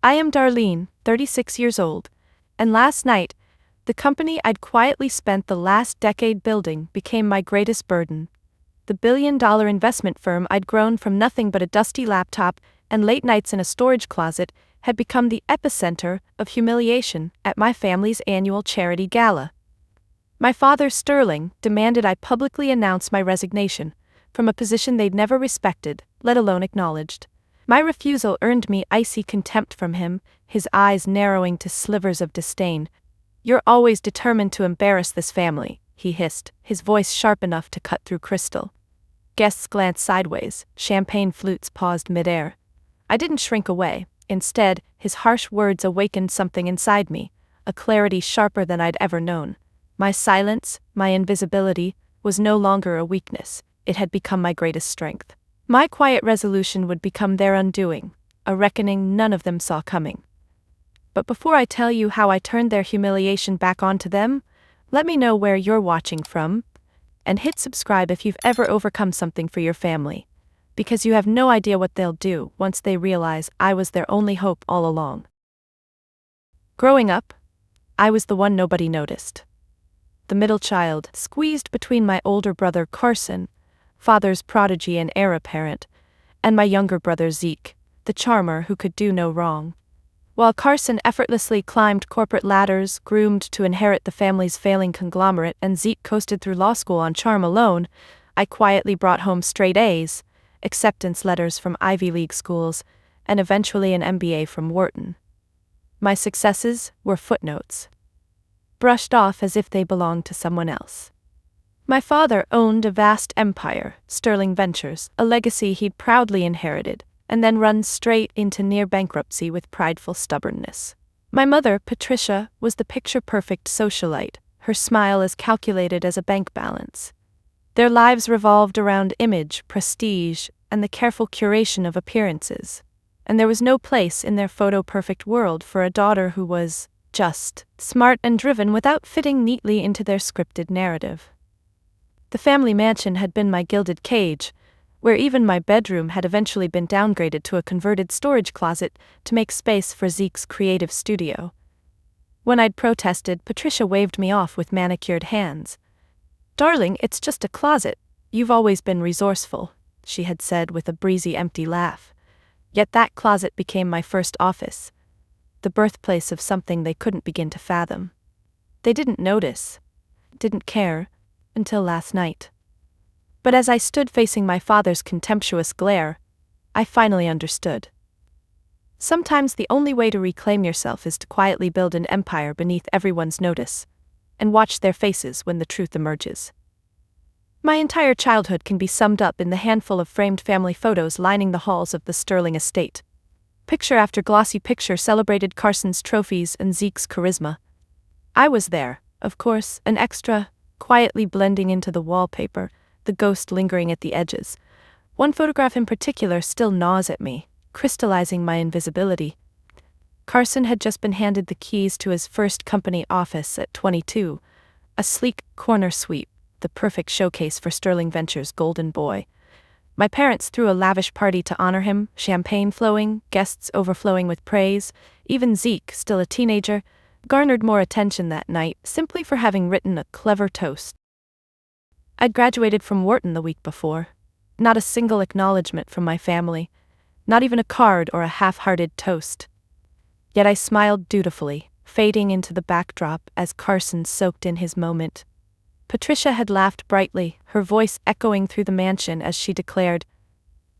I am Darlene, 36 years old, and last night, the company I'd quietly spent the last decade building became my greatest burden. The billion-dollar investment firm I'd grown from nothing but a dusty laptop and late nights in a storage closet had become the epicenter of humiliation at my family's annual charity gala. My father, Sterling, demanded I publicly announce my resignation from a position they'd never respected, let alone acknowledged. My refusal earned me icy contempt from him, his eyes narrowing to slivers of disdain. "You're always determined to embarrass this family," he hissed, his voice sharp enough to cut through crystal. Guests glanced sideways, champagne flutes paused midair. I didn't shrink away. Instead, his harsh words awakened something inside me, a clarity sharper than I'd ever known. My silence, my invisibility, was no longer a weakness, it had become my greatest strength. My quiet resolution would become their undoing, a reckoning none of them saw coming. But before I tell you how I turned their humiliation back onto them, let me know where you're watching from, and hit subscribe if you've ever overcome something for your family, because you have no idea what they'll do once they realize I was their only hope all along. Growing up, I was the one nobody noticed. The middle child, squeezed between my older brother Carson, father's prodigy and heir apparent, and my younger brother Zeke, the charmer who could do no wrong. While Carson effortlessly climbed corporate ladders, groomed to inherit the family's failing conglomerate, and Zeke coasted through law school on charm alone, I quietly brought home straight A's, acceptance letters from Ivy League schools, and eventually an MBA from Wharton. My successes were footnotes, brushed off as if they belonged to someone else. My father owned a vast empire, Sterling Ventures, a legacy he'd proudly inherited, and then run straight into near bankruptcy with prideful stubbornness. My mother, Patricia, was the picture-perfect socialite, her smile as calculated as a bank balance. Their lives revolved around image, prestige, and the careful curation of appearances, and there was no place in their photo-perfect world for a daughter who was just smart and driven without fitting neatly into their scripted narrative. The family mansion had been my gilded cage, where even my bedroom had eventually been downgraded to a converted storage closet to make space for Zeke's creative studio. When I'd protested, Patricia waved me off with manicured hands. "Darling, it's just a closet. You've always been resourceful," she had said with a breezy, empty laugh. Yet that closet became my first office, the birthplace of something they couldn't begin to fathom. They didn't notice, didn't care, until last night. But as I stood facing my father's contemptuous glare, I finally understood. Sometimes the only way to reclaim yourself is to quietly build an empire beneath everyone's notice, and watch their faces when the truth emerges. My entire childhood can be summed up in the handful of framed family photos lining the halls of the Sterling estate. Picture after glossy picture celebrated Carson's trophies and Zeke's charisma. I was there, of course, an extra, quietly blending into the wallpaper, the ghost lingering at the edges. One photograph in particular still gnaws at me, crystallizing my invisibility. Carson had just been handed the keys to his first company office at 22, a sleek corner suite, the perfect showcase for Sterling Ventures' golden boy. My parents threw a lavish party to honor him, champagne flowing, guests overflowing with praise. Even Zeke, still a teenager, garnered more attention that night simply for having written a clever toast. I'd graduated from Wharton the week before. Not a single acknowledgement from my family, not even a card or a half-hearted toast. Yet I smiled dutifully, fading into the backdrop as Carson soaked in his moment. Patricia had laughed brightly, her voice echoing through the mansion as she declared,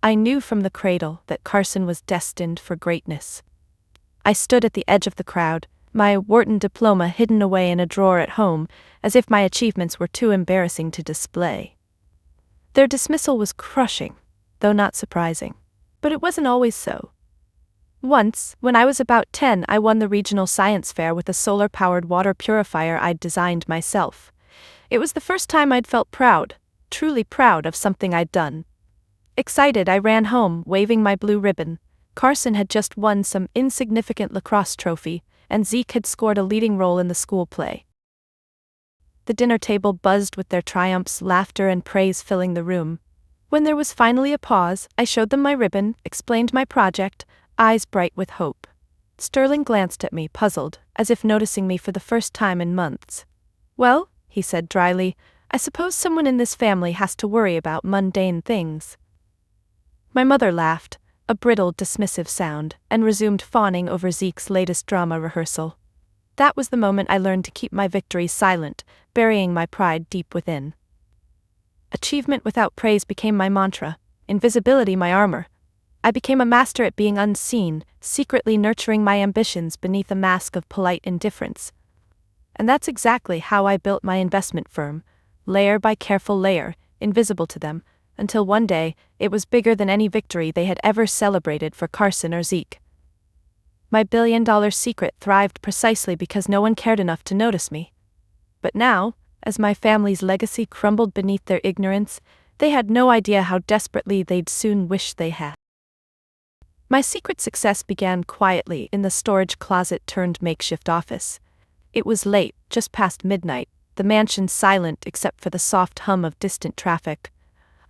"I knew from the cradle that Carson was destined for greatness." I stood at the edge of the crowd, my Wharton diploma hidden away in a drawer at home, as if my achievements were too embarrassing to display. Their dismissal was crushing, though not surprising. But it wasn't always so. Once, when I was about 10, I won the regional science fair with a solar-powered water purifier I'd designed myself. It was the first time I'd felt proud, truly proud of something I'd done. Excited, I ran home, waving my blue ribbon. Carson had just won some insignificant lacrosse trophy, and Zeke had scored a leading role in the school play. The dinner table buzzed with their triumphs, laughter and praise filling the room. When there was finally a pause, I showed them my ribbon, explained my project, eyes bright with hope. Sterling glanced at me, puzzled, as if noticing me for the first time in months. "Well," he said dryly, "I suppose someone in this family has to worry about mundane things." My mother laughed, a brittle, dismissive sound, and resumed fawning over Zeke's latest drama rehearsal. That was the moment I learned to keep my victories silent, burying my pride deep within. Achievement without praise became my mantra, invisibility my armor. I became a master at being unseen, secretly nurturing my ambitions beneath a mask of polite indifference. And that's exactly how I built my investment firm, layer by careful layer, invisible to them, until one day, it was bigger than any victory they had ever celebrated for Carson or Zeke. My billion-dollar secret thrived precisely because no one cared enough to notice me. But now, as my family's legacy crumbled beneath their ignorance, they had no idea how desperately they'd soon wish they had. My secret success began quietly in the storage closet turned makeshift office. It was late, just past midnight, the mansion silent except for the soft hum of distant traffic.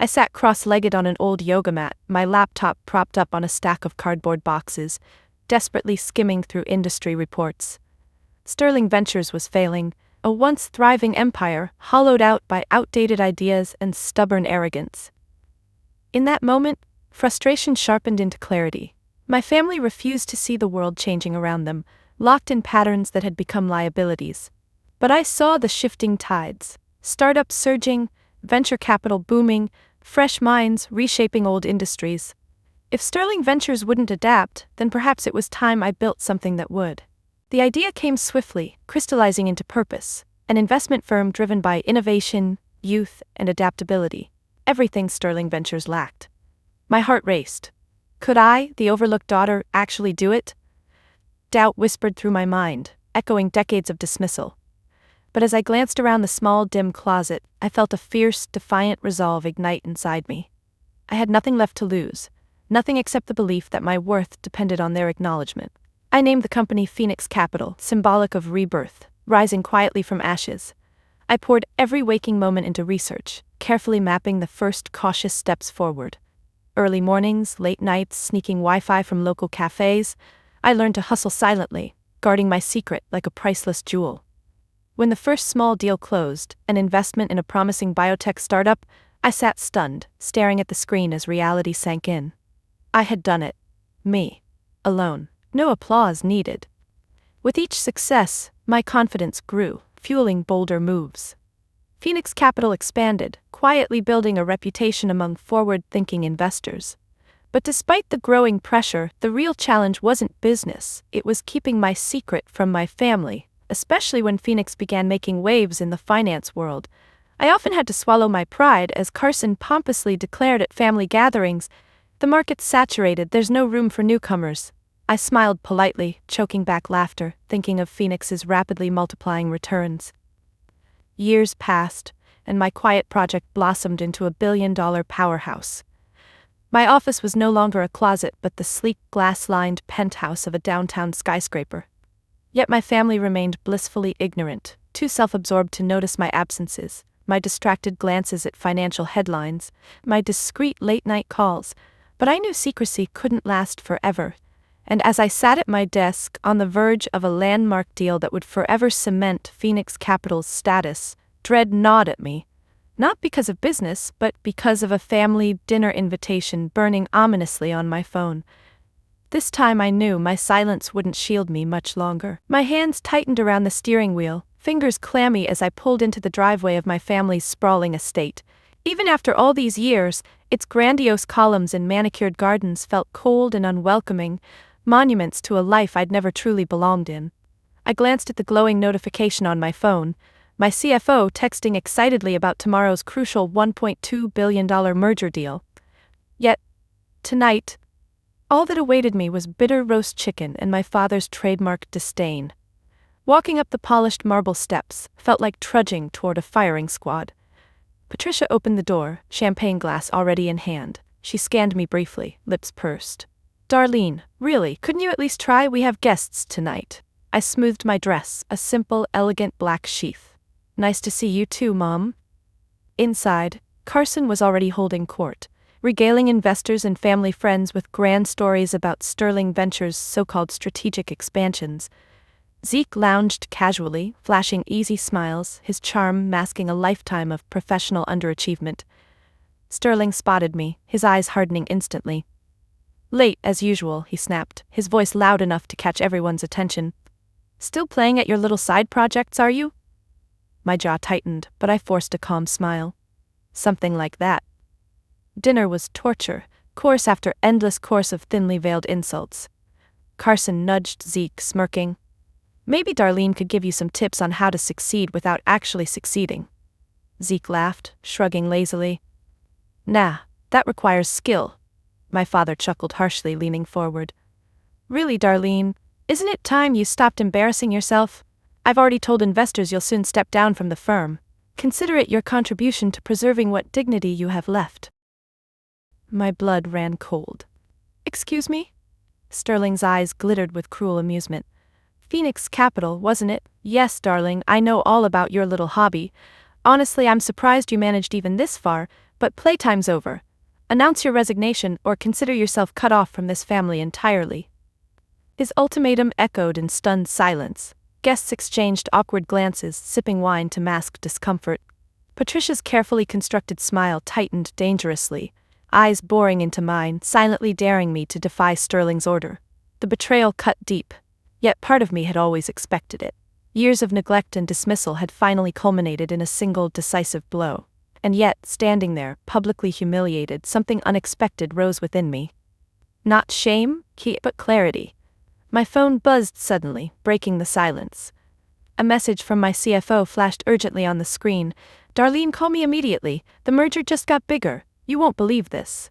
I sat cross-legged on an old yoga mat, my laptop propped up on a stack of cardboard boxes, desperately skimming through industry reports. Sterling Ventures was failing, a once thriving empire hollowed out by outdated ideas and stubborn arrogance. In that moment, frustration sharpened into clarity. My family refused to see the world changing around them, locked in patterns that had become liabilities. But I saw the shifting tides, startups surging, venture capital booming, fresh minds reshaping old industries. If Sterling Ventures wouldn't adapt, then perhaps it was time I built something that would. The idea came swiftly, crystallizing into purpose, an investment firm driven by innovation, youth, and adaptability, everything Sterling Ventures lacked. My heart raced. Could I, the overlooked daughter, actually do it? Doubt whispered through my mind, echoing decades of dismissal. But as I glanced around the small, dim closet, I felt a fierce, defiant resolve ignite inside me. I had nothing left to lose, nothing except the belief that my worth depended on their acknowledgement. I named the company Phoenix Capital, symbolic of rebirth, rising quietly from ashes. I poured every waking moment into research, carefully mapping the first cautious steps forward. Early mornings, late nights, sneaking Wi-Fi from local cafes, I learned to hustle silently, guarding my secret like a priceless jewel. When the first small deal closed, an investment in a promising biotech startup, I sat stunned, staring at the screen as reality sank in. I had done it. Me. Alone. No applause needed. With each success, my confidence grew, fueling bolder moves. Phoenix Capital expanded, quietly building a reputation among forward-thinking investors. But despite the growing pressure, the real challenge wasn't business, it was keeping my secret from my family, especially when Phoenix began making waves in the finance world. I often had to swallow my pride as Carson pompously declared at family gatherings, "The market's saturated, there's no room for newcomers." I smiled politely, choking back laughter, thinking of Phoenix's rapidly multiplying returns. Years passed, and my quiet project blossomed into a billion-dollar powerhouse. My office was no longer a closet but the sleek, glass-lined penthouse of a downtown skyscraper. Yet my family remained blissfully ignorant, too self-absorbed to notice my absences, my distracted glances at financial headlines, my discreet late-night calls, but I knew secrecy couldn't last forever. And as I sat at my desk on the verge of a landmark deal that would forever cement Phoenix Capital's status, dread gnawed at me. Not because of business, but because of a family dinner invitation burning ominously on my phone. This time I knew my silence wouldn't shield me much longer. My hands tightened around the steering wheel, fingers clammy as I pulled into the driveway of my family's sprawling estate. Even after all these years, its grandiose columns and manicured gardens felt cold and unwelcoming, monuments to a life I'd never truly belonged in. I glanced at the glowing notification on my phone, my CFO texting excitedly about tomorrow's crucial $1.2 billion merger deal. Yet, tonight, all that awaited me was bitter roast chicken and my father's trademark disdain. Walking up the polished marble steps felt like trudging toward a firing squad. Patricia opened the door, champagne glass already in hand. She scanned me briefly, lips pursed. "Darlene, really, couldn't you at least try? We have guests tonight." I smoothed my dress, a simple, elegant black sheath. "Nice to see you too, Mom." Inside, Carson was already holding court, regaling investors and family friends with grand stories about Sterling Ventures' so-called strategic expansions. Zeke lounged casually, flashing easy smiles, his charm masking a lifetime of professional underachievement. Sterling spotted me, his eyes hardening instantly. "Late, as usual," he snapped, his voice loud enough to catch everyone's attention. "Still playing at your little side projects, are you?" My jaw tightened, but I forced a calm smile. "Something like that." Dinner was torture, course after endless course of thinly veiled insults. Carson nudged Zeke, smirking. "Maybe Darlene could give you some tips on how to succeed without actually succeeding." Zeke laughed, shrugging lazily. "Nah, that requires skill." My father chuckled harshly, leaning forward. "Really, Darlene, isn't it time you stopped embarrassing yourself? I've already told investors you'll soon step down from the firm. Consider it your contribution to preserving what dignity you have left." My blood ran cold. "Excuse me?" Sterling's eyes glittered with cruel amusement. "Phoenix Capital, wasn't it?" "Yes, darling, I know all about your little hobby. Honestly, I'm surprised you managed even this far, but playtime's over. Announce your resignation or consider yourself cut off from this family entirely." His ultimatum echoed in stunned silence. Guests exchanged awkward glances, sipping wine to mask discomfort. Patricia's carefully constructed smile tightened dangerously, eyes boring into mine, silently daring me to defy Sterling's order. The betrayal cut deep, yet part of me had always expected it. Years of neglect and dismissal had finally culminated in a single decisive blow. And yet, standing there, publicly humiliated, something unexpected rose within me. Not shame, but clarity. My phone buzzed suddenly, breaking the silence. A message from my CFO flashed urgently on the screen. "Darlene, call me immediately. The merger just got bigger. You won't believe this."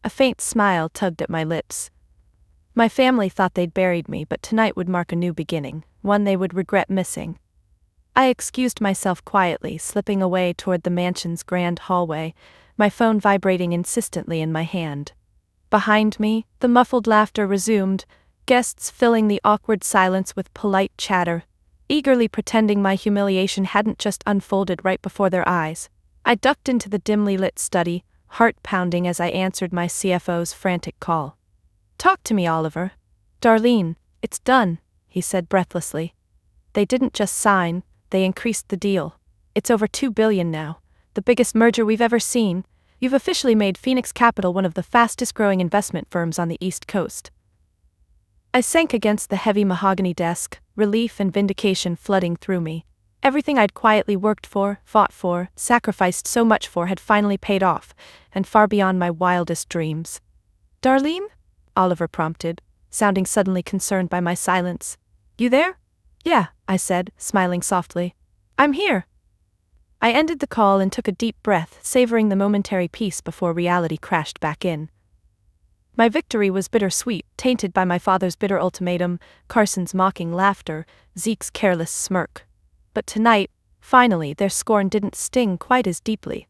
A faint smile tugged at my lips. My family thought they'd buried me, but tonight would mark a new beginning, one they would regret missing. I excused myself quietly, slipping away toward the mansion's grand hallway, my phone vibrating insistently in my hand. Behind me, the muffled laughter resumed, guests filling the awkward silence with polite chatter, eagerly pretending my humiliation hadn't just unfolded right before their eyes. I ducked into the dimly lit study, heart pounding as I answered my CFO's frantic call. "Talk to me, Oliver." "Darlene, it's done," he said breathlessly. "They didn't just sign, they increased the deal. It's over $2 billion now, the biggest merger we've ever seen. You've officially made Phoenix Capital one of the fastest-growing investment firms on the East Coast." I sank against the heavy mahogany desk, relief and vindication flooding through me. Everything I'd quietly worked for, fought for, sacrificed so much for had finally paid off, and far beyond my wildest dreams. "Darlene?" Oliver prompted, sounding suddenly concerned by my silence. "You there?" "Yeah," I said, smiling softly. "I'm here." I ended the call and took a deep breath, savoring the momentary peace before reality crashed back in. My victory was bittersweet, tainted by my father's bitter ultimatum, Carson's mocking laughter, Zeke's careless smirk. But tonight, finally, their scorn didn't sting quite as deeply.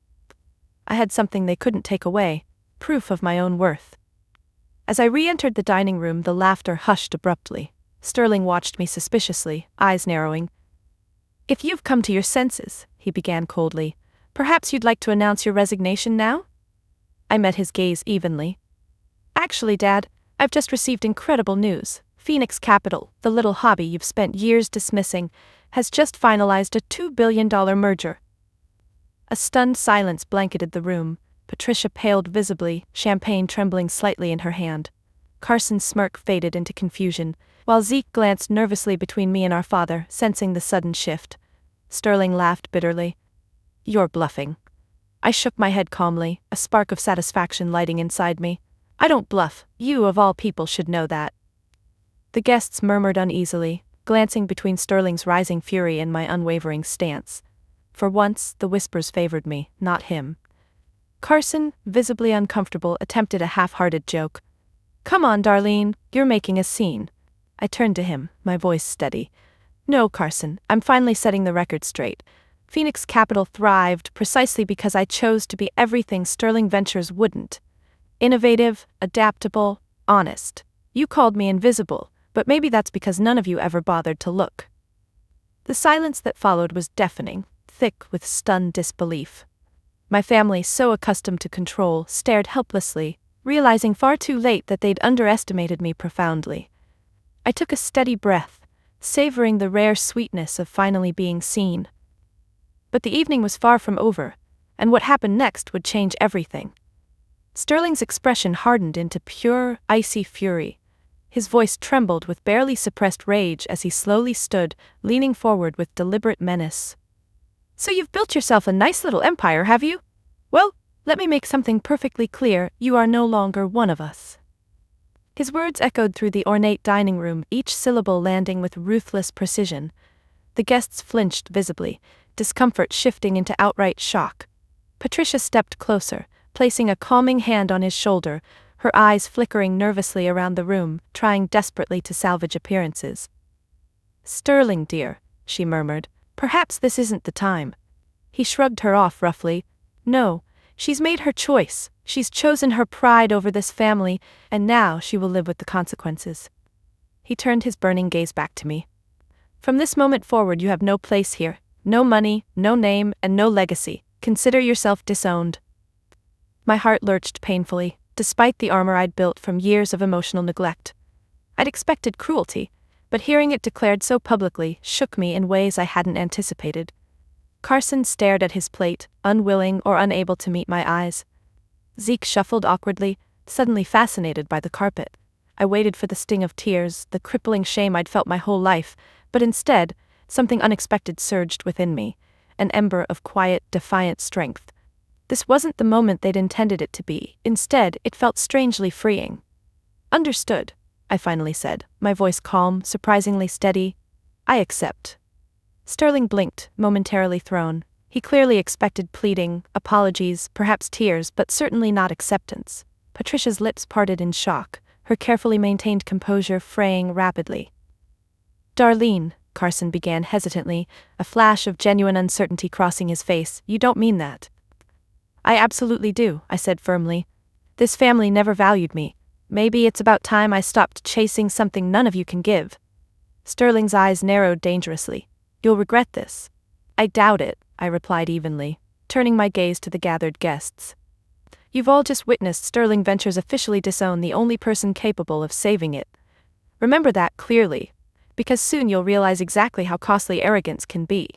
I had something they couldn't take away, proof of my own worth. As I re-entered the dining room, the laughter hushed abruptly. Sterling watched me suspiciously, eyes narrowing. "If you've come to your senses," he began coldly, "perhaps you'd like to announce your resignation now?" I met his gaze evenly. "Actually, Dad, I've just received incredible news. Phoenix Capital, the little hobby you've spent years dismissing, has just finalized a $2 billion merger." A stunned silence blanketed the room. Patricia paled visibly, champagne trembling slightly in her hand. Carson's smirk faded into confusion, while Zeke glanced nervously between me and our father, sensing the sudden shift. Sterling laughed bitterly. "You're bluffing." I shook my head calmly, a spark of satisfaction lighting inside me. "I don't bluff, you of all people should know that." The guests murmured uneasily, glancing between Sterling's rising fury and my unwavering stance. For once, the whispers favored me, not him. Carson, visibly uncomfortable, attempted a half-hearted joke. "Come on, Darlene, you're making a scene." I turned to him, my voice steady. "No, Carson, I'm finally setting the record straight. Phoenix Capital thrived precisely because I chose to be everything Sterling Ventures wouldn't. Innovative, adaptable, honest. You called me invisible, but maybe that's because none of you ever bothered to look." The silence that followed was deafening, thick with stunned disbelief. My family, so accustomed to control, stared helplessly, realizing far too late that they'd underestimated me profoundly. I took a steady breath, savoring the rare sweetness of finally being seen. But the evening was far from over, and what happened next would change everything. Sterling's expression hardened into pure, icy fury. His voice trembled with barely suppressed rage as he slowly stood, leaning forward with deliberate menace. "So you've built yourself a nice little empire, have you? Well, let me make something perfectly clear, you are no longer one of us." His words echoed through the ornate dining room, each syllable landing with ruthless precision. The guests flinched visibly, discomfort shifting into outright shock. Patricia stepped closer, placing a calming hand on his shoulder, her eyes flickering nervously around the room, trying desperately to salvage appearances. "Sterling, dear," she murmured, "perhaps this isn't the time." He shrugged her off roughly. "No, she's made her choice. She's chosen her pride over this family, and now she will live with the consequences." He turned his burning gaze back to me. "From this moment forward you have no place here. No money, no name, and no legacy. Consider yourself disowned." My heart lurched painfully, despite the armor I'd built from years of emotional neglect. I'd expected cruelty, but hearing it declared so publicly shook me in ways I hadn't anticipated. Carson stared at his plate, unwilling or unable to meet my eyes. Zeke shuffled awkwardly, suddenly fascinated by the carpet. I waited for the sting of tears, the crippling shame I'd felt my whole life, but instead, something unexpected surged within me, an ember of quiet, defiant strength. This wasn't the moment they'd intended it to be. Instead, it felt strangely freeing. "Understood," I finally said, my voice calm, surprisingly steady. "I accept." Sterling blinked, momentarily thrown. He clearly expected pleading, apologies, perhaps tears, but certainly not acceptance. Patricia's lips parted in shock, her carefully maintained composure fraying rapidly. "Darlene," Carson began hesitantly, a flash of genuine uncertainty crossing his face, "you don't mean that." "I absolutely do," I said firmly. "This family never valued me. Maybe it's about time I stopped chasing something none of you can give." Sterling's eyes narrowed dangerously. "You'll regret this." "I doubt it," I replied evenly, turning my gaze to the gathered guests. "You've all just witnessed Sterling Ventures officially disown the only person capable of saving it. Remember that clearly, because soon you'll realize exactly how costly arrogance can be."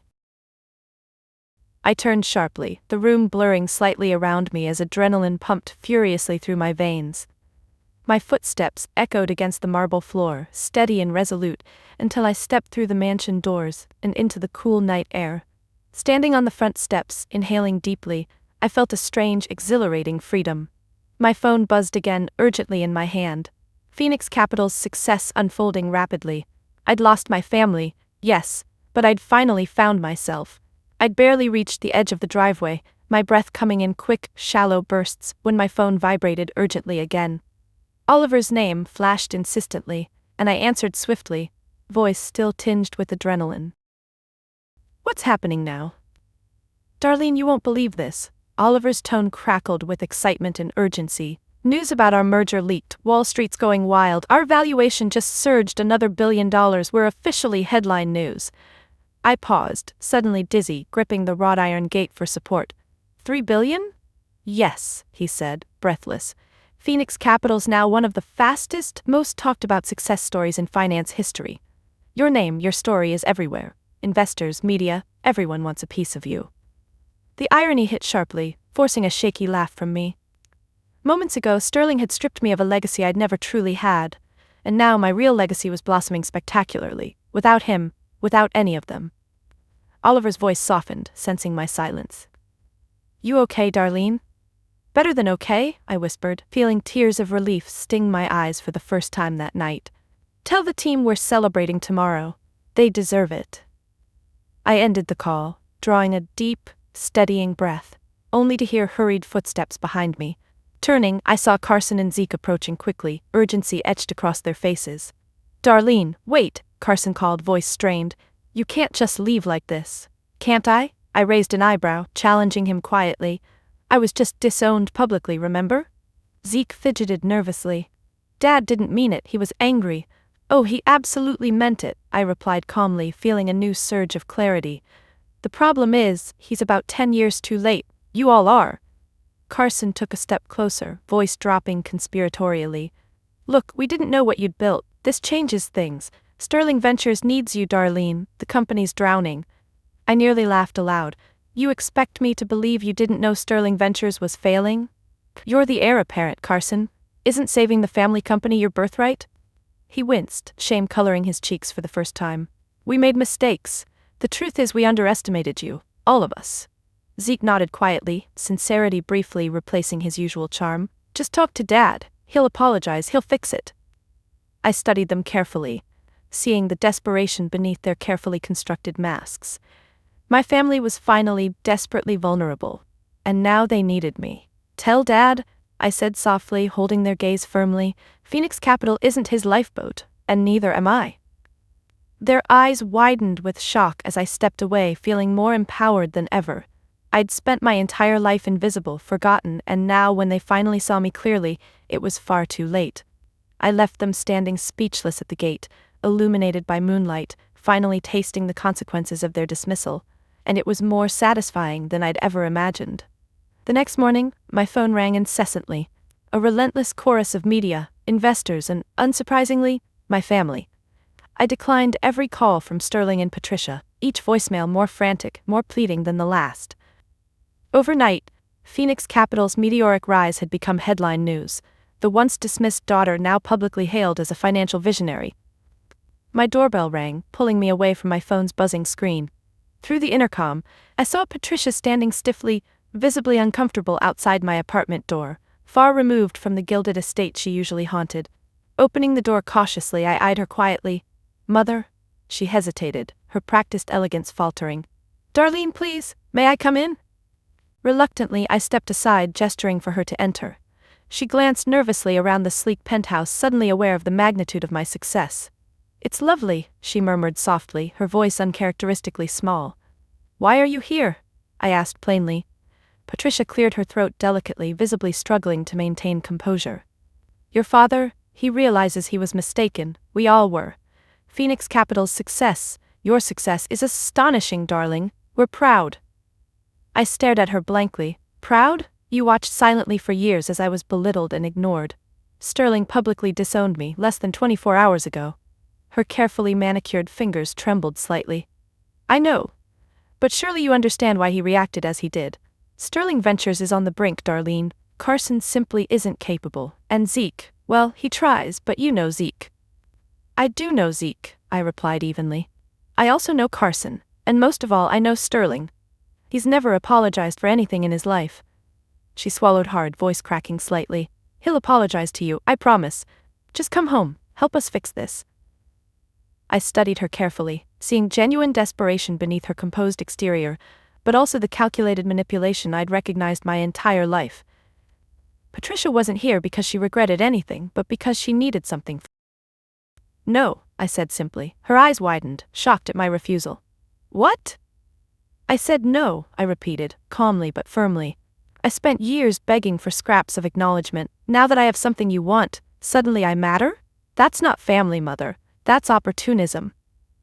I turned sharply, the room blurring slightly around me as adrenaline pumped furiously through my veins. My footsteps echoed against the marble floor, steady and resolute, until I stepped through the mansion doors and into the cool night air. Standing on the front steps, inhaling deeply, I felt a strange, exhilarating freedom. My phone buzzed again, urgently in my hand. Phoenix Capital's success unfolding rapidly. I'd lost my family, yes, but I'd finally found myself. I'd barely reached the edge of the driveway, my breath coming in quick, shallow bursts, when my phone vibrated urgently again. Oliver's name flashed insistently, and I answered swiftly, voice still tinged with adrenaline. "What's happening now?" "Darlene, you won't believe this." Oliver's tone crackled with excitement and urgency. "News about our merger leaked, Wall Street's going wild, our valuation just surged another $1 billion, we're officially headline news." I paused, suddenly dizzy, gripping the wrought iron gate for support. $3 billion? "Yes," he said, breathless. "Phoenix Capital's now one of the fastest, most talked about success stories in finance history. Your name, your story is everywhere. Investors, media, everyone wants a piece of you." The irony hit sharply, forcing a shaky laugh from me. Moments ago, Sterling had stripped me of a legacy I'd never truly had, and now my real legacy was blossoming spectacularly, without him, without any of them. Oliver's voice softened, sensing my silence. "You okay, Darlene?" "Better than okay," I whispered, feeling tears of relief sting my eyes for the first time that night. "Tell the team we're celebrating tomorrow. They deserve it." I ended the call, drawing a deep, steadying breath, only to hear hurried footsteps behind me. Turning, I saw Carson and Zeke approaching quickly, urgency etched across their faces. "Darlene, wait," Carson called, voice strained. "You can't just leave like this." "Can't I?" I raised an eyebrow, challenging him quietly. "I was just disowned publicly, remember?" Zeke fidgeted nervously. "Dad didn't mean it, he was angry." "Oh, he absolutely meant it," I replied calmly, feeling a new surge of clarity. "The problem is, he's about 10 years too late. You all are. Carson took a step closer, voice dropping conspiratorially. Look, we didn't know what you'd built. This changes things. Sterling Ventures needs you, Darlene. The company's drowning. I nearly laughed aloud. You expect me to believe you didn't know Sterling Ventures was failing? You're the heir apparent, Carson. Isn't saving the family company your birthright? He winced, shame coloring his cheeks for the first time. We made mistakes. The truth is we underestimated you. All of us. Zeke nodded quietly, sincerity briefly replacing his usual charm. Just talk to Dad. He'll apologize, he'll fix it. I studied them carefully, seeing the desperation beneath their carefully constructed masks. My family was finally desperately vulnerable, and now they needed me. Tell Dad, I said softly, holding their gaze firmly, Phoenix Capital isn't his lifeboat, and neither am I. Their eyes widened with shock as I stepped away, feeling more empowered than ever. I'd spent my entire life invisible, forgotten, and now when they finally saw me clearly, it was far too late. I left them standing speechless at the gate, illuminated by moonlight, finally tasting the consequences of their dismissal, and it was more satisfying than I'd ever imagined. The next morning, my phone rang incessantly. A relentless chorus of media, investors, and, unsurprisingly, my family. I declined every call from Sterling and Patricia, each voicemail more frantic, more pleading than the last. Overnight, Phoenix Capital's meteoric rise had become headline news, the once dismissed daughter now publicly hailed as a financial visionary. My doorbell rang, pulling me away from my phone's buzzing screen. Through the intercom, I saw Patricia standing stiffly, visibly uncomfortable outside my apartment door, far removed from the gilded estate she usually haunted. Opening the door cautiously, I eyed her quietly. Mother? She hesitated, her practiced elegance faltering. Darlene, please, may I come in? Reluctantly, I stepped aside, gesturing for her to enter. She glanced nervously around the sleek penthouse, suddenly aware of the magnitude of my success. It's lovely, she murmured softly, her voice uncharacteristically small. Why are you here? I asked plainly. Patricia cleared her throat delicately, visibly struggling to maintain composure. Your father, he realizes he was mistaken, we all were. Phoenix Capital's success, your success, is astonishing, darling. We're proud. I stared at her blankly. Proud? You watched silently for years as I was belittled and ignored. Sterling publicly disowned me less than 24 hours ago. Her carefully manicured fingers trembled slightly. I know. But surely you understand why he reacted as he did. Sterling Ventures is on the brink, Darlene. Carson simply isn't capable. And Zeke, well, he tries, but you know Zeke. I do know Zeke, I replied evenly. I also know Carson, and most of all I know Sterling. He's never apologized for anything in his life. She swallowed hard, voice cracking slightly. He'll apologize to you, I promise. Just come home, help us fix this. I studied her carefully, seeing genuine desperation beneath her composed exterior, but also the calculated manipulation I'd recognized my entire life. Patricia wasn't here because she regretted anything, but because she needed something. No, I said simply. Her eyes widened, shocked at my refusal. What? I said no, I repeated, calmly but firmly. I spent years begging for scraps of acknowledgement. Now that I have something you want, suddenly I matter? That's not family, Mother. That's opportunism.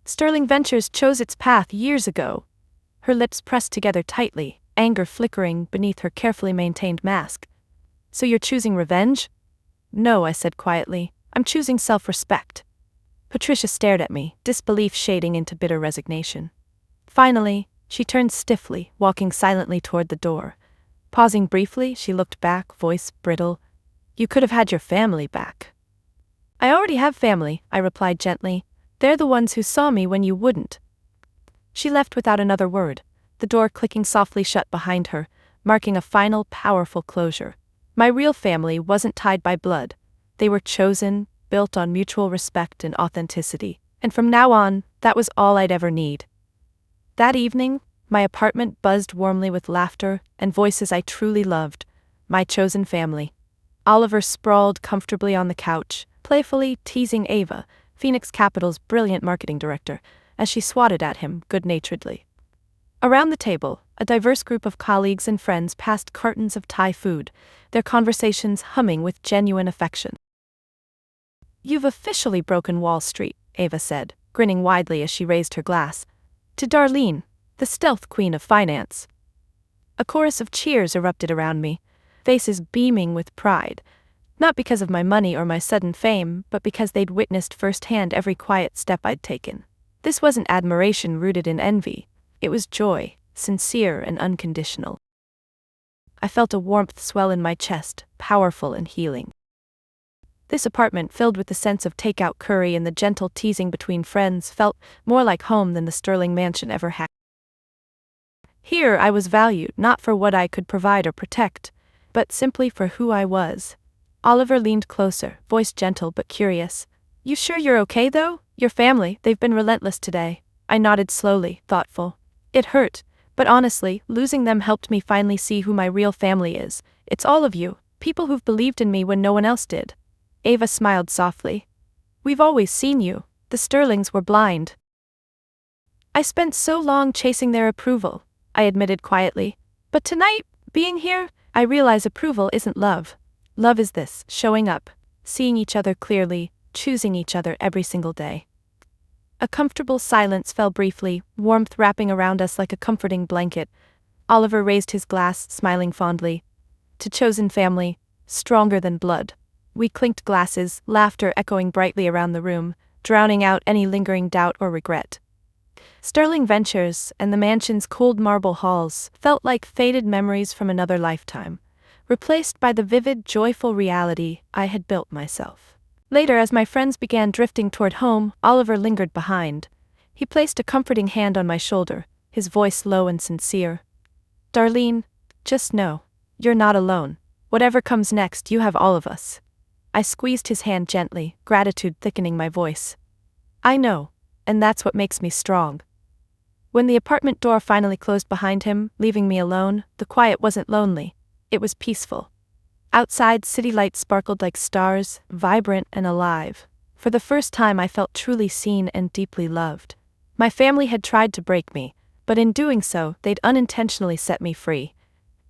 Sterling Ventures chose its path years ago. Her lips pressed together tightly, anger flickering beneath her carefully maintained mask. So you're choosing revenge? No, I said quietly. I'm choosing self-respect. Patricia stared at me, disbelief shading into bitter resignation. Finally, she turned stiffly, walking silently toward the door. Pausing briefly, she looked back, voice brittle. You could have had your family back. I already have family, I replied gently. They're the ones who saw me when you wouldn't. She left without another word, the door clicking softly shut behind her, marking a final, powerful closure. My real family wasn't tied by blood. They were chosen, built on mutual respect and authenticity, and from now on, that was all I'd ever need. That evening, my apartment buzzed warmly with laughter and voices I truly loved, my chosen family. Oliver sprawled comfortably on the couch, playfully teasing Ava, Phoenix Capital's brilliant marketing director, as she swatted at him good-naturedly. Around the table, a diverse group of colleagues and friends passed cartons of Thai food, their conversations humming with genuine affection. You've officially broken Wall Street, Ava said, grinning widely as she raised her glass. To Darlene, the stealth queen of finance. A chorus of cheers erupted around me, faces beaming with pride, not because of my money or my sudden fame, but because they'd witnessed firsthand every quiet step I'd taken. This wasn't admiration rooted in envy, it was joy, sincere and unconditional. I felt a warmth swell in my chest, powerful and healing. This apartment, filled with the sense of takeout curry and the gentle teasing between friends, felt more like home than the Sterling mansion ever had. Here I was valued not for what I could provide or protect, but simply for who I was. Oliver leaned closer, voice gentle but curious. "You sure you're okay though? Your family, they've been relentless today." I nodded slowly, thoughtful. It hurt, but honestly, losing them helped me finally see who my real family is. It's all of you, people who've believed in me when no one else did. Ava smiled softly. "We've always seen you. The Sterlings were blind." "I spent so long chasing their approval," I admitted quietly. "But tonight, being here, I realize approval isn't love. Love is this, showing up, seeing each other clearly, choosing each other every single day." A comfortable silence fell briefly, warmth wrapping around us like a comforting blanket. Oliver raised his glass, smiling fondly. "To chosen family, stronger than blood." We clinked glasses, laughter echoing brightly around the room, drowning out any lingering doubt or regret. Sterling Ventures and the mansion's cold marble halls felt like faded memories from another lifetime, replaced by the vivid, joyful reality I had built myself. Later, as my friends began drifting toward home, Oliver lingered behind. He placed a comforting hand on my shoulder, his voice low and sincere. "Darlene, just know, you're not alone. Whatever comes next, you have all of us." I squeezed his hand gently, gratitude thickening my voice. "I know, and that's what makes me strong." When the apartment door finally closed behind him, leaving me alone, the quiet wasn't lonely. It was peaceful. Outside, city lights sparkled like stars, vibrant and alive. For the first time I felt truly seen and deeply loved. My family had tried to break me, but in doing so, they'd unintentionally set me free.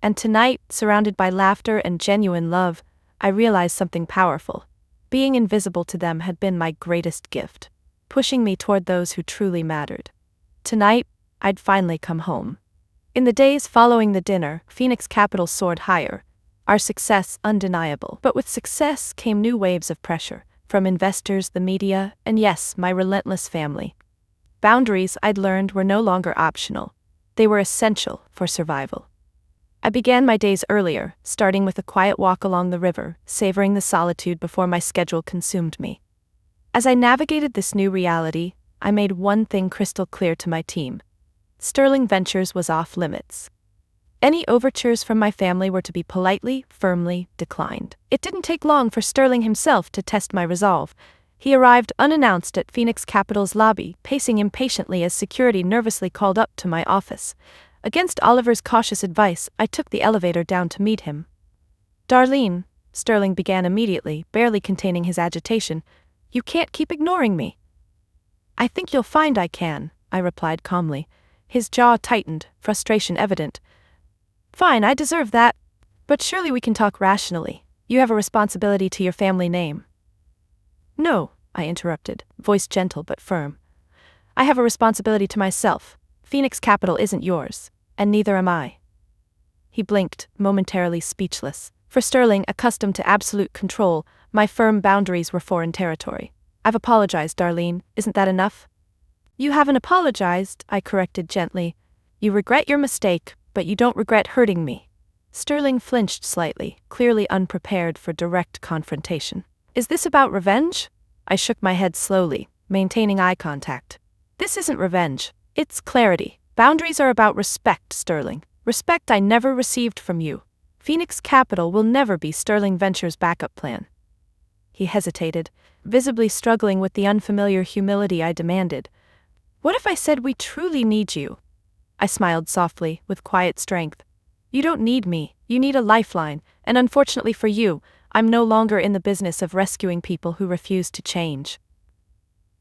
And tonight, surrounded by laughter and genuine love, I realized something powerful. Being invisible to them had been my greatest gift, pushing me toward those who truly mattered. Tonight, I'd finally come home. In the days following the dinner, Phoenix Capital soared higher, our success undeniable. But with success came new waves of pressure, from investors, the media, and yes, my relentless family. Boundaries, I'd learned, were no longer optional. They were essential for survival. I began my days earlier, starting with a quiet walk along the river, savoring the solitude before my schedule consumed me. As I navigated this new reality, I made one thing crystal clear to my team. Sterling Ventures was off limits. Any overtures from my family were to be politely, firmly declined. It didn't take long for Sterling himself to test my resolve. He arrived unannounced at Phoenix Capital's lobby, pacing impatiently as security nervously called up to my office. Against Oliver's cautious advice, I took the elevator down to meet him. "Darlene," Sterling began immediately, barely containing his agitation, "you can't keep ignoring me." "I think you'll find I can," I replied calmly. His jaw tightened, frustration evident. "Fine, I deserve that. But surely we can talk rationally. You have a responsibility to your family name." "No," I interrupted, voice gentle but firm. "I have a responsibility to myself. Phoenix Capital isn't yours, and neither am I." He blinked, momentarily speechless. For Sterling, accustomed to absolute control, my firm boundaries were foreign territory. "I've apologized, Darlene. Isn't that enough?" "You haven't apologized," I corrected gently. "You regret your mistake, but you don't regret hurting me." Sterling flinched slightly, clearly unprepared for direct confrontation. "Is this about revenge?" I shook my head slowly, maintaining eye contact. "This isn't revenge. It's clarity. Boundaries are about respect, Sterling. Respect I never received from you. Phoenix Capital will never be Sterling Ventures' backup plan." He hesitated, visibly struggling with the unfamiliar humility I demanded. "What if I said we truly need you?" I smiled softly, with quiet strength. "You don't need me, you need a lifeline, and unfortunately for you, I'm no longer in the business of rescuing people who refuse to change."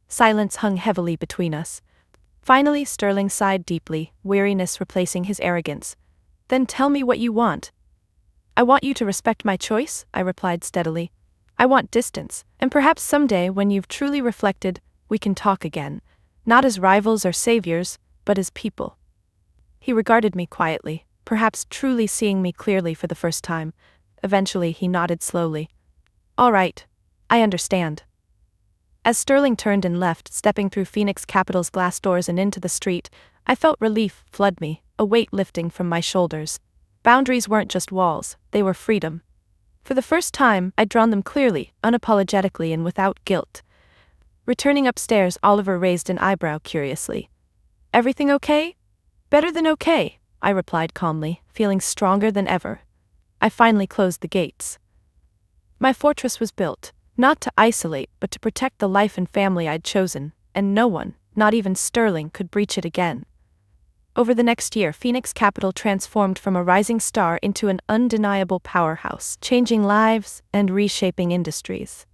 Silence hung heavily between us. Finally, Sterling sighed deeply, weariness replacing his arrogance. "Then tell me what you want." "I want you to respect my choice," I replied steadily. "I want distance, and perhaps someday when you've truly reflected, we can talk again. Not as rivals or saviors, but as people." He regarded me quietly, perhaps truly seeing me clearly for the first time. Eventually, he nodded slowly. "All right. I understand." As Sterling turned and left, stepping through Phoenix Capital's glass doors and into the street, I felt relief flood me, a weight lifting from my shoulders. Boundaries weren't just walls, they were freedom. For the first time, I'd drawn them clearly, unapologetically, and without guilt. Returning upstairs, Oliver raised an eyebrow curiously. "Everything okay?" "Better than okay," I replied calmly, feeling stronger than ever. I finally closed the gates. My fortress was built, not to isolate, but to protect the life and family I'd chosen, and no one, not even Sterling, could breach it again. Over the next year, Phoenix Capital transformed from a rising star into an undeniable powerhouse, changing lives and reshaping industries.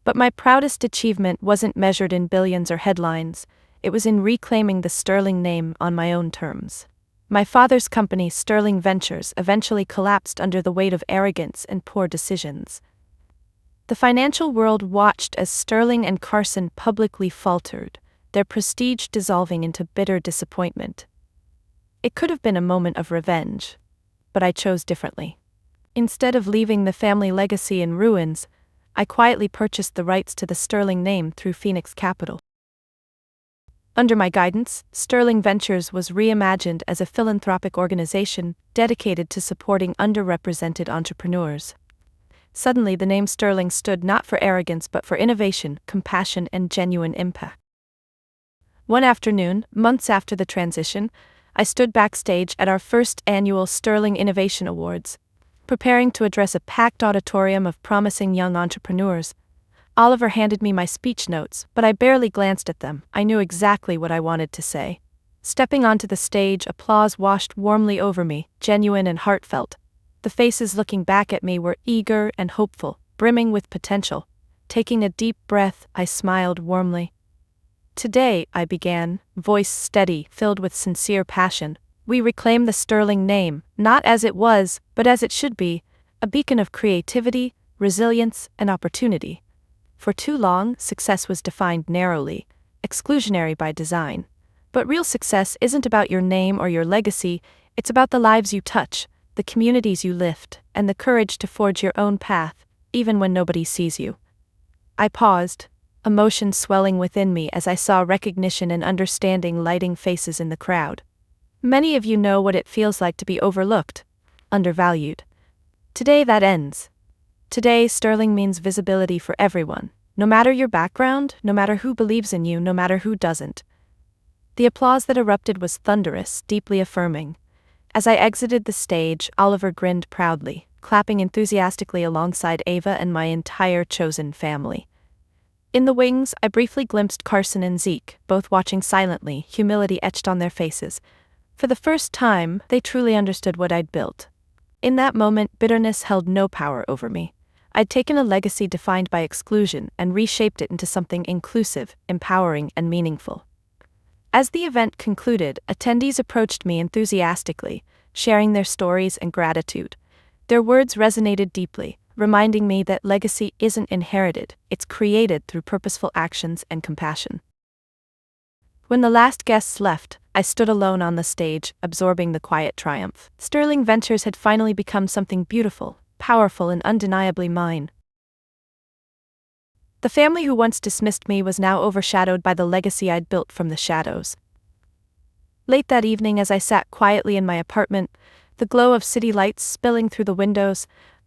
But my proudest achievement wasn't measured in billions or headlines, it was in reclaiming the Sterling name on my own terms. My father's company, Sterling Ventures, eventually collapsed under the weight of arrogance and poor decisions. The financial world watched as Sterling and Carson publicly faltered, their prestige dissolving into bitter disappointment. It could have been a moment of revenge, but I chose differently. Instead of leaving the family legacy in ruins, I quietly purchased the rights to the Sterling name through Phoenix Capital. Under my guidance, Sterling Ventures was reimagined as a philanthropic organization dedicated to supporting underrepresented entrepreneurs. Suddenly, the name Sterling stood not for arrogance but for innovation, compassion, and genuine impact. One afternoon, months after the transition, I stood backstage at our first annual Sterling Innovation Awards, preparing to address a packed auditorium of promising young entrepreneurs. Oliver handed me my speech notes, but I barely glanced at them. I knew exactly what I wanted to say. Stepping onto the stage, applause washed warmly over me, genuine and heartfelt. The faces looking back at me were eager and hopeful, brimming with potential. Taking a deep breath, I smiled warmly. "Today," I began, voice steady, filled with sincere passion, "we reclaim the Sterling name, not as it was, but as it should be, a beacon of creativity, resilience, and opportunity. For too long, success was defined narrowly, exclusionary by design. But real success isn't about your name or your legacy, it's about the lives you touch, the communities you lift, and the courage to forge your own path, even when nobody sees you." I paused, emotion swelling within me as I saw recognition and understanding lighting faces in the crowd. Many of you know what it feels like to be overlooked, undervalued. Today that ends. Today, Sterling means visibility for everyone, no matter your background, no matter who believes in you, no matter who doesn't. The applause that erupted was thunderous, deeply affirming. As I exited the stage, Oliver grinned proudly, clapping enthusiastically alongside Ava and my entire chosen family. In the wings, I briefly glimpsed Carson and Zeke, both watching silently, humility etched on their faces. For the first time, they truly understood what I'd built. In that moment, bitterness held no power over me. I'd taken a legacy defined by exclusion and reshaped it into something inclusive, empowering, and meaningful. As the event concluded, attendees approached me enthusiastically, sharing their stories and gratitude. Their words resonated deeply, reminding me that legacy isn't inherited, it's created through purposeful actions and compassion. When the last guests left, I stood alone on the stage, absorbing the quiet triumph. Sterling Ventures had finally become something beautiful, powerful, and undeniably mine. The family who once dismissed me was now overshadowed by the legacy I'd built from the shadows. Late that evening, as I sat quietly in my apartment, the glow of city lights spilling through the windows,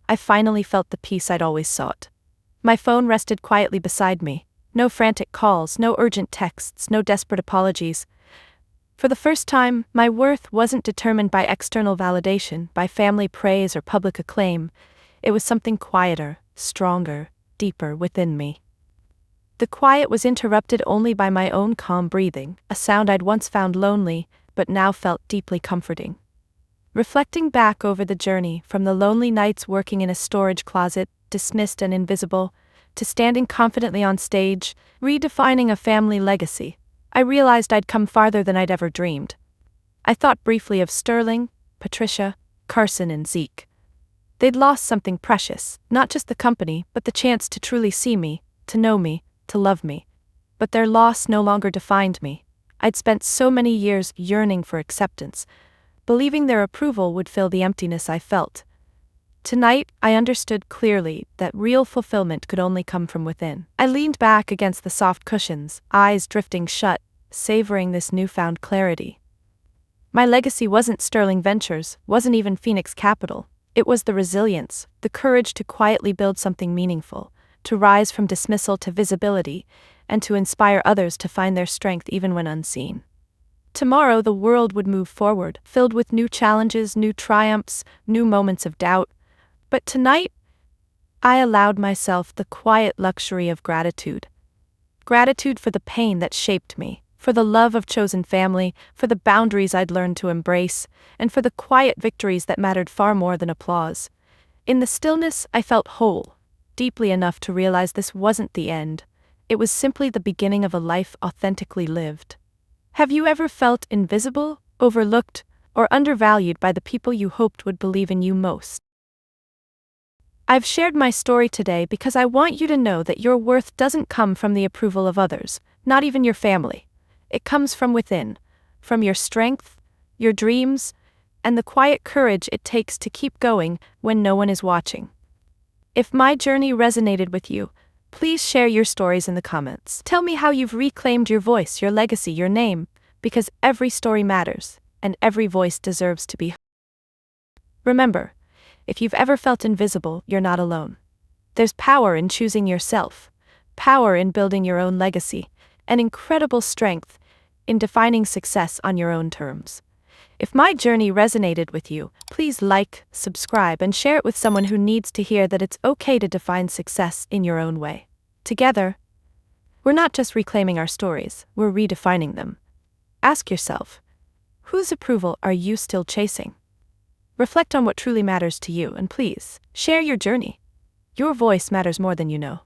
I finally felt the peace I'd always sought. My phone rested quietly beside me. No frantic calls, no urgent texts, no desperate apologies. For the first time, my worth wasn't determined by external validation, by family praise or public acclaim. It was something quieter, stronger, deeper within me. The quiet was interrupted only by my own calm breathing, a sound I'd once found lonely, but now felt deeply comforting. Reflecting back over the journey, from the lonely nights working in a storage closet, dismissed and invisible, to standing confidently on stage, redefining a family legacy, I realized I'd come farther than I'd ever dreamed. I thought briefly of Sterling, Patricia, Carson, and Zeke. They'd lost something precious, not just the company, but the chance to truly see me, to know me, to love me. But their loss no longer defined me. I'd spent so many years yearning for acceptance, believing their approval would fill the emptiness I felt. Tonight, I understood clearly that real fulfillment could only come from within. I leaned back against the soft cushions, eyes drifting shut, savoring this newfound clarity. My legacy wasn't Sterling Ventures, wasn't even Phoenix Capital. It was the resilience, the courage to quietly build something meaningful, to rise from dismissal to visibility, and to inspire others to find their strength even when unseen. Tomorrow the world would move forward, filled with new challenges, new triumphs, new moments of doubt. But tonight, I allowed myself the quiet luxury of gratitude. Gratitude for the pain that shaped me, for the love of chosen family, for the boundaries I'd learned to embrace, and for the quiet victories that mattered far more than applause. In the stillness, I felt whole, deeply enough to realize this wasn't the end. It was simply the beginning of a life authentically lived. Have you ever felt invisible, overlooked, or undervalued by the people you hoped would believe in you most? I've shared my story today because I want you to know that your worth doesn't come from the approval of others, not even your family. It comes from within, from your strength, your dreams, and the quiet courage it takes to keep going when no one is watching. If my journey resonated with you, please share your stories in the comments. Tell me how you've reclaimed your voice, your legacy, your name, because every story matters, and every voice deserves to be heard. Remember, if you've ever felt invisible, you're not alone. There's power in choosing yourself, power in building your own legacy, and incredible strength in defining success on your own terms. If my journey resonated with you, please like, subscribe, and share it with someone who needs to hear that it's okay to define success in your own way. Together, we're not just reclaiming our stories, we're redefining them. Ask yourself, whose approval are you still chasing? Reflect on what truly matters to you, and please, share your journey. Your voice matters more than you know.